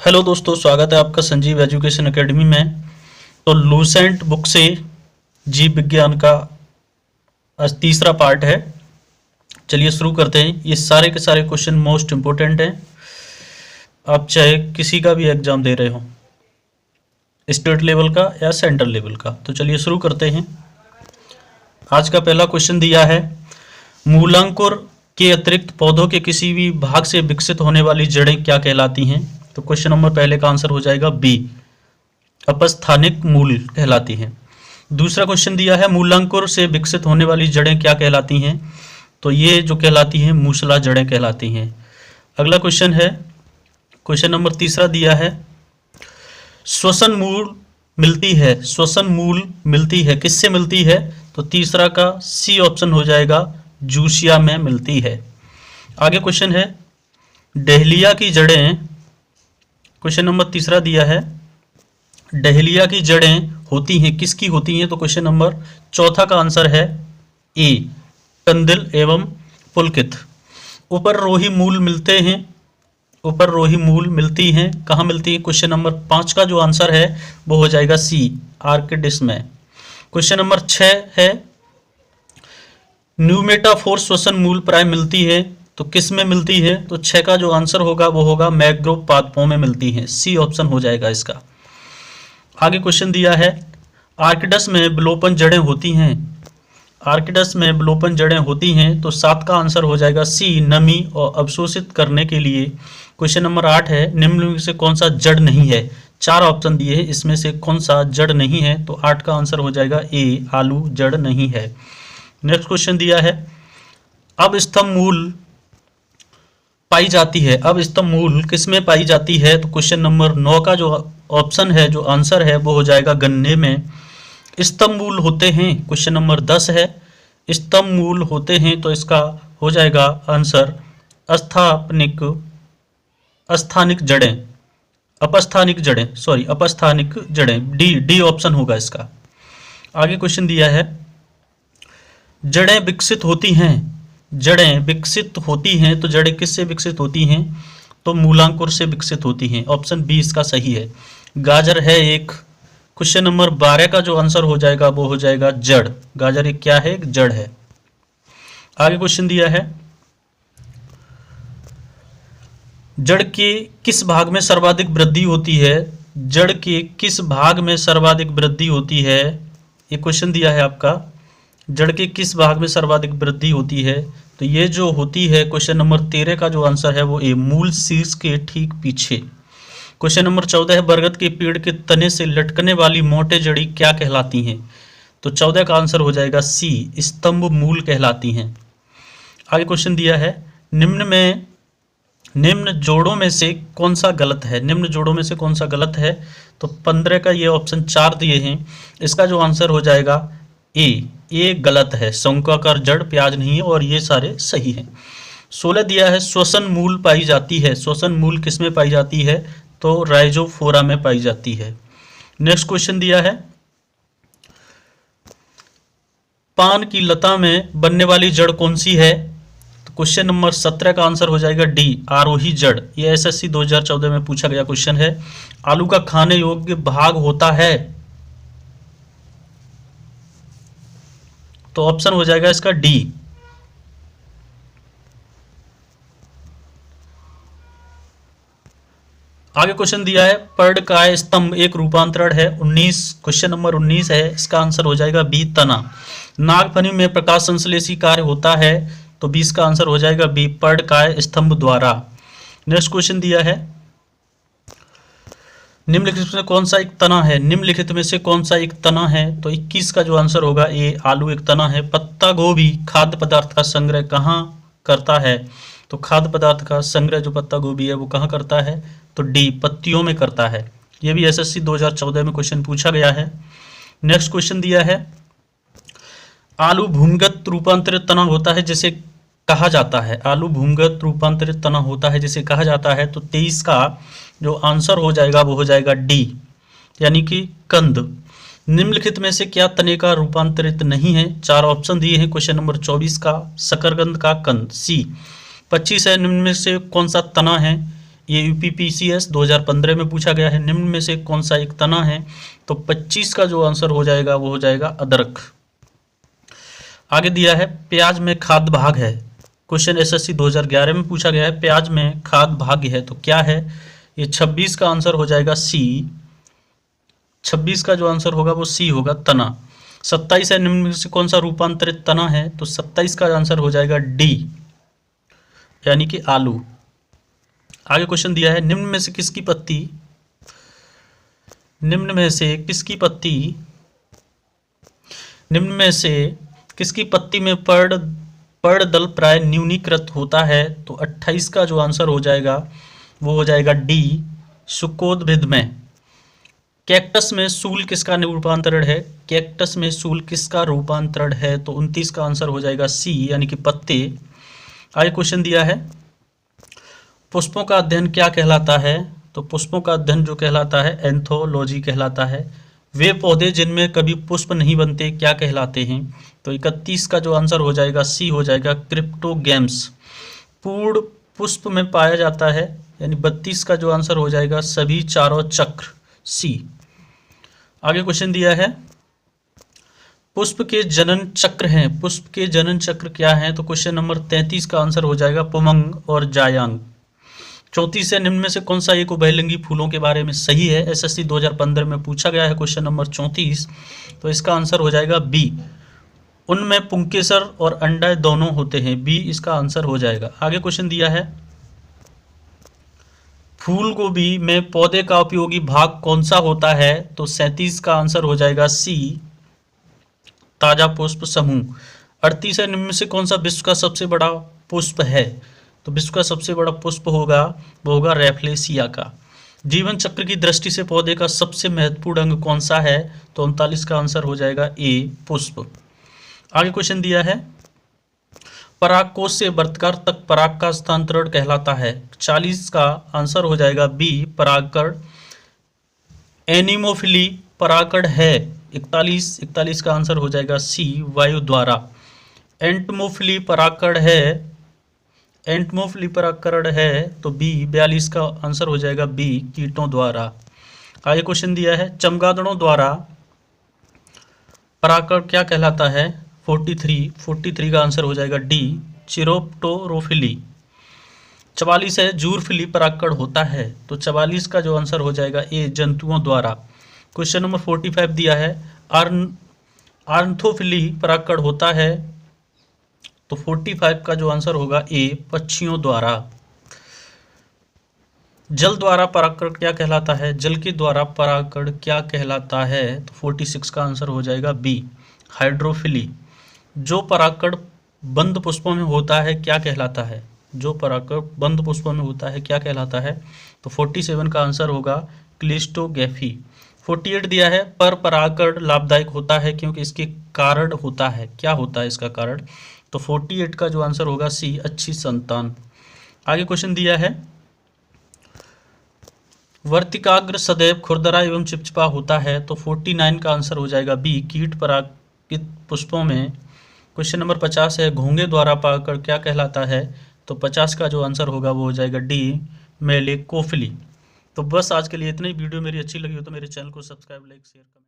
Hello दोस्तों, स्वागत है आपका संजीव एजुकेशन एकेडमी में। तो लूसेंट बुक से जीव विज्ञान का आज तीसरा पार्ट है। चलिए शुरू करते हैं। ये सारे के सारे क्वेश्चन मोस्ट इम्पोर्टेंट हैं, आप चाहे किसी का भी एग्जाम दे रहे हो, स्टेट लेवल का या सेंट्रल लेवल का। तो चलिए शुरू करते हैं। आज का पहला क्वेश्चन दिया है, मूलांकुर के अतिरिक्त पौधों के किसी भी भाग से विकसित होने वाली जड़ें क्या कहलाती हैं? तो क्वेश्चन नंबर पहले का आंसर हो जाएगा बी, अपस्थानिक मूल कहलाती हैं। दूसरा क्वेश्चन दिया है, मूलांकुर से विकसित होने वाली जड़ें क्या कहलाती हैं? तो ये जो कहलाती हैं मूसला जड़ें कहलाती हैं। अगला क्वेश्चन है, क्वेश्चन नंबर तीसरा दिया है, श्वसन मूल मिलती है, श्वसन मूल मिलती है, किससे मिलती है? तो तीसरा का सी ऑप्शन हो जाएगा, जूसिया में मिलती है। आगे क्वेश्चन है, डहेलिया की जड़ें, क्वेश्चन नंबर तीसरा दिया है, डहेलिया की जड़ें होती हैं, किसकी होती हैं? तो क्वेश्चन नंबर चौथा का आंसर है ए, कंदिल एवं पुलकित। ऊपर रोही मूल मिलते हैं, ऊपर रोही मूल मिलती हैं, कहाँ मिलती है? क्वेश्चन नंबर 5 का जो आंसर है वो हो जाएगा सी, आर्किडिस में। क्वेश्चन नंबर 6 है, न्यूमेटाफोर श्वसन मूल प्राय मिलती है, तो किस में मिलती है? तो 6 का जो आंसर होगा वो होगा मैंग्रोव पादपों में मिलती है, सी ऑप्शन हो जाएगा इसका। आगे क्वेश्चन दिया है, आर्किडस में विलोपन जड़ें होती हैं, आर्किडस में विलोपन जड़ें होती हैं, तो 7 का आंसर हो जाएगा सी, नमी और अवशोषित करने के लिए। क्वेश्चन नंबर 8 है, निम्न में से कौन सा जड़ नहीं है? 4 ऑप्शन दिए हैं, इसमें से कौन सा जड़ नहीं है? तो 8 का आंसर हो जाएगा ए, आलू जड़ नहीं है। नेक्स्ट क्वेश्चन दिया है, अब स्तंभ मूल पाई जाती है, अब स्तंभ मूल किस में पाई जाती है? तो क्वेश्चन नंबर 9 का जो ऑप्शन है, जो आंसर है वो हो जाएगा गन्ने में स्तंभ मूल होते हैं। क्वेश्चन नंबर 10 है, स्तंभ मूल होते हैं, तो इसका हो जाएगा आंसर अस्थानिक जड़ें, अपस्थानिक जड़ें, सॉरी अपस्थानिक जड़ें, डी ऑप्शन होगा इसका। आगे क्वेश्चन दिया है, जड़ें विकसित होती हैं, जड़ें विकसित होती हैं, तो जड़ें किससे विकसित होती हैं? तो मूलांकुर से विकसित होती हैं, ऑप्शन बी इसका सही है। गाजर है एक, क्वेश्चन नंबर 12 का जो आंसर हो जाएगा वो हो जाएगा जड़, गाजर एक क्या है? एक जड़ है। आगे क्वेश्चन दिया है, जड़ के किस भाग में सर्वाधिक वृद्धि होती है? जड़ के किस भाग में सर्वाधिक वृद्धि होती है? ये क्वेश्चन दिया है आपका, जड़ के किस भाग में सर्वाधिक वृद्धि होती है? तो ये जो होती है, क्वेश्चन नंबर 13 का जो आंसर है वो ए, मूल शीर्ष के ठीक पीछे। क्वेश्चन नंबर 14 है, बरगद के पेड़ के तने से लटकने वाली मोटे जड़ी क्या कहलाती हैं? तो 14 का आंसर हो जाएगा सी, स्तंभ मूल कहलाती हैं। आगे क्वेश्चन दिया है, निम्न जोड़ों में से कौन सा गलत है? निम्न जोड़ों में से कौन सा गलत है? तो 15 का ये ऑप्शन 4 दिए हैं, इसका जो आंसर हो जाएगा ए गलत है, शंक्वाकार जड़ प्याज नहीं है, और ये सारे सही हैं। 16 दिया है, श्वसन मूल पाई जाती है, श्वसन मूल किस में पाई जाती है? तो राइजोफोरा में पाई जाती है। नेक्स्ट क्वेश्चन दिया है, पान की लता में बनने वाली जड़ कौन सी है? तो क्वेश्चन नंबर 17 का आंसर हो जाएगा डी, आरोही जड़। ये एसएससी 2014 में पूछा गया क्वेश्चन है। आलू का खाने योग्य भाग होता है, तो ऑप्शन हो जाएगा इसका डी। आगे क्वेश्चन दिया है, पर्णकाय स्तंभ एक रूपांतरण है, 19, क्वेश्चन नंबर 19 है, इसका आंसर हो जाएगा बी, तना। नागफनी में प्रकाश संश्लेषी कार्य होता है, तो 20 का आंसर हो जाएगा बी, पर्णकाय स्तंभ द्वारा। नेक्स्ट क्वेश्चन दिया है, निम्नलिखित में से कौन सा एक तना है? निम्नलिखित में से कौन सा एक तना है? तो 21 का जो आंसर होगा ए, आलू एक तना है। पत्ता गोभी खाद्य पदार्थ का संग्रह कहाँ करता है? तो खाद्य पदार्थ का संग्रह जो पत्ता गोभी है वो कहाँ करता है? तो डी, पत्तियों में करता है। ये भी एसएससी 2014 में क्वेश्चन पूछा गया है। नेक्स्ट क्वेश्चन दिया है, आलू भूमिगत रूपांतरित तना होता है जिसे कहा जाता है, आलू भूमिगत रूपांतरित तना होता है जिसे कहा जाता है, तो 23 का जो आंसर हो जाएगा वो हो जाएगा डी, यानी कि कंद। निम्नलिखित में से क्या तने का रूपांतरित नहीं है? 4 ऑप्शन दिए हैं, क्वेश्चन नंबर 24 का शकरकंद का कंद, सी। 25 है, निम्न में से कौन सा तना है? ये यूपीपीसीएस 2015 में पूछा गया है। निम्न में से कौन सा एक तना है? तो 25 का जो आंसर हो जाएगा वो हो जाएगा अदरक। आगे दिया है प्याज में खाद्य भाग है। क्वेश्चन एसएससी 2011 में पूछा गया है, प्याज में खाद्य भाग है तो क्या है? ये 26 का आंसर हो जाएगा सी। 26 का जो आंसर होगा वो सी होगा, तना। 27 है, निम्न में से कौन सा रूपांतरित तना है? तो 27 का आंसर हो जाएगा डी, यानी कि आलू। आगे क्वेश्चन दिया है निम्न में से किसकी पत्ती निम्न में से किसकी पत्ती में पर्णदल प्राय न्यूनीकृत होता है? तो 28 का जो आंसर हो जाएगा वो हो जाएगा डी, शुकोद्भिद में। कैक्टस में सूल किसका रूपांतरण है? कैक्टस में सूल किसका रूपांतरण है? तो 29 का आंसर हो जाएगा सी, यानी कि पत्ते। आगे क्वेश्चन दिया है पुष्पों का अध्ययन क्या कहलाता है? तो पुष्पों का अध्ययन जो कहलाता है एंथोलॉजी कहलाता है। वे पौधे जिनमें कभी पुष्प नहीं बनते क्या कहलाते हैं? तो 31 का जो आंसर हो जाएगा सी हो जाएगा, क्रिप्टोगैम्स। पूर्ण पुष्प में पाया जाता है, यानी 32 का जो आंसर हो जाएगा सभी चारों चक्र, सी। आगे क्वेश्चन दिया है पुष्प के जनन चक्र हैं। पुष्प के जनन चक्र क्या हैं? तो क्वेश्चन नंबर 33 का आंसर हो जाएगा पुमंग और जायांग। 34 है, निम्न में से कौन सा एक उभयलिंगी फूलों के बारे में सही है? एसएससी 2015 में पूछा गया है क्वेश्चन नंबर 34, तो इसका आंसर हो जाएगा बी। उनमें पुंकेसर और अंडा दोनों होते हैं, बी इसका आंसर हो जाएगा। आगे क्वेश्चन दिया है फूल गोभी में पौधे का उपयोगी भाग कौन सा होता है? तो 37 का आंसर हो जाएगा सी, ताजा पुष्प समूह। 38 है, निम्न में से कौन सा विश्व का सबसे बड़ा पुष्प है? तो विश्व का सबसे बड़ा पुष्प होगा वो होगा रैफ्लेसिया का। जीवन चक्र की दृष्टि से पौधे का सबसे महत्वपूर्ण अंग कौन सा है? तो 39 का आंसर हो जाएगा ए, पुष्प। आगे क्वेश्चन दिया है परागकोश से वर्तकार तक पराग का स्थानांतरण कहलाता है। 40 का आंसर हो जाएगा बी, परागकण। एनिमोफिली परागकण है। 41 का आंसर हो जाएगा सी, वायु द्वारा। एंटमोफिली परागकण है तो बी, 42 का आंसर हो जाएगा बी, कीटों द्वारा। आगे क्वेश्चन दिया है चमगादड़ों द्वारा परागकण क्या कहलाता है? 43 का आंसर हो जाएगा डी, चिरोप्टोरोफिली। 44 है, जूरफिली परागकण होता है, तो 44 का जो आंसर हो जाएगा ए, जंतुओं द्वारा। क्वेश्चन नंबर 45 दिया है आर्थोफिली परागकण होता है, तो 45 का जो आंसर होगा ए, पक्षियों द्वारा। जल द्वारा परागकण क्या कहलाता है? जल के द्वारा परागकण क्या कहलाता है? तो 46 का आंसर हो जाएगा बी, हाइड्रोफिली। जो परागकण बंद पुष्पों में होता है क्या कहलाता है? जो परागकण बंद पुष्पों में होता है क्या कहलाता है? तो 47 का आंसर होगा क्लिस्टोगैफी। 48 दिया है पर परागकण लाभदायक होता है क्योंकि इसके कारण होता है। क्या होता है इसका कारण? तो 48 का जो आंसर होगा सी, अच्छी संतान। आगे क्वेश्चन दिया है वर्तिकाग्र सदैव खुरदरा एवं चिपचिपा होता है, तो 49 का आंसर हो जाएगा बी, कीट परागित पुष्पों में। क्वेश्चन नंबर 50 है घोंगे द्वारा परागकण क्या कहलाता है? तो 50 का जो आंसर होगा वो हो जाएगा डी, मेलेकोफिली। तो बस आज के लिए इतना ही। वीडियो मेरी अच्छी लगी हो तो मेरे चैनल को सब्सक्राइब, लाइक, शेयर, कमेंट।